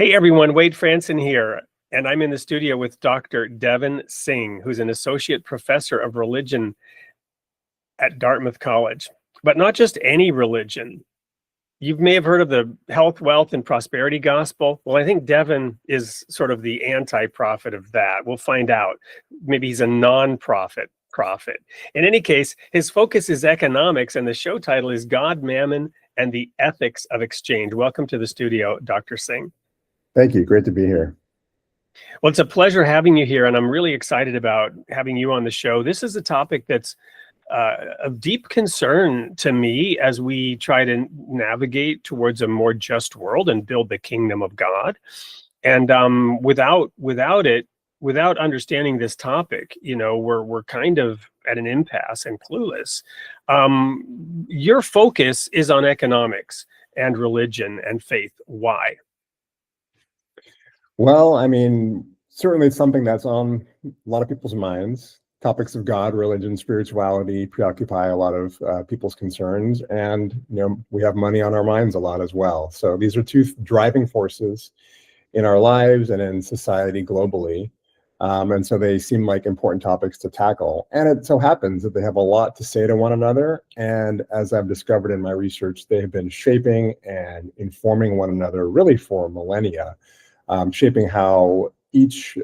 Hey everyone, Wade Franson here, and I'm in the studio with Dr. Devin Singh, who's an associate professor of religion at Dartmouth College. But not just any religion. You may have heard of the health, wealth, and prosperity gospel. Well, I think Devin is sort of the anti-prophet of that. We'll find out. Maybe he's a non-prophet prophet. In any case, his focus is economics, and the show title is God, Mammon, and the Ethics of Exchange. Welcome to the studio, Dr. Singh. Thank you. Great to be here. Well, it's a pleasure having you here, and I'm really excited about having you on the show. This is a topic that's of deep concern to me as we try to navigate towards a more just world and build the kingdom of God. And without understanding this topic, we're kind of at an impasse and clueless. Your focus is on economics and religion and faith. Why? Well, I mean, certainly it's something that's on a lot of people's minds. Topics of God, religion, spirituality preoccupy a lot of people's concerns, and we have money on our minds a lot as well. So these are two driving forces in our lives and in society globally, and so they seem like important topics to tackle. And it so happens that they have a lot to say to one another, and as I've discovered in my research, they have been shaping and informing one another really for millennia, shaping how each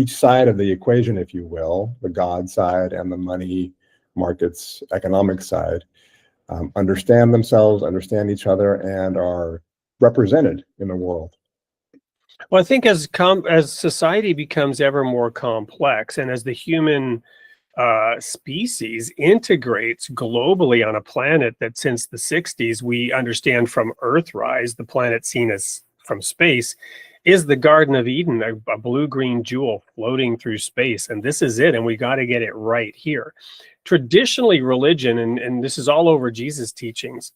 side of the equation, if you will, the God side and the money markets economic side, understand themselves, understand each other, and are represented in the world. Well, I think as society becomes ever more complex, and as the human species integrates globally on a planet that since the 60s we understand from Earthrise, the planet seen as from space, is the Garden of Eden, a blue-green jewel floating through space. And this is it, and we got to get it right here. Traditionally, religion, and this is all over Jesus' teachings,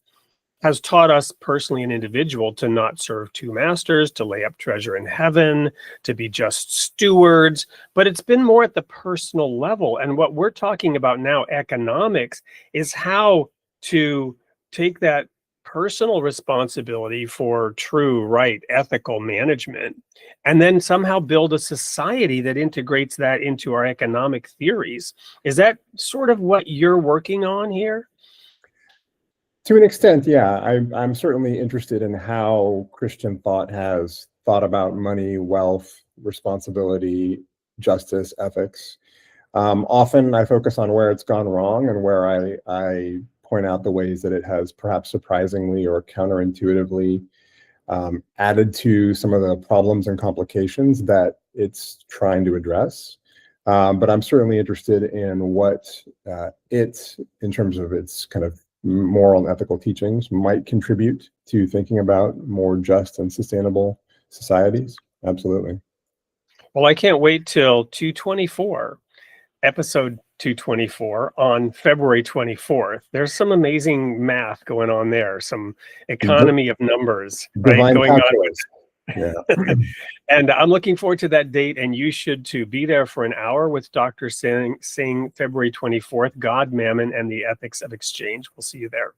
has taught us personally and individual to not serve two masters, to lay up treasure in heaven, to be just stewards. But it's been more at the personal level. And what we're talking about now, economics, is how to take that personal responsibility for true, right, ethical management, and then somehow build a society that integrates that into our economic theories. Is that sort of what you're working on here? To an extent, yeah. I'm certainly interested in how Christian thought has thought about money, wealth, responsibility, justice, ethics. Often I focus on where it's gone wrong and where I point out the ways that it has perhaps surprisingly or counterintuitively added to some of the problems and complications that it's trying to address. But I'm certainly interested in what in terms of its kind of moral and ethical teachings, might contribute to thinking about more just and sustainable societies. Absolutely. Well, I can't wait till 224. Episode 224 on February 24th. There's some amazing math going on there, some economy of numbers, right, going on. Yeah. And I'm looking forward to that date, and you should too. Be there for an hour with Dr. Singh, February 24th, God, Mammon, and the Ethics of Exchange. We'll see you there.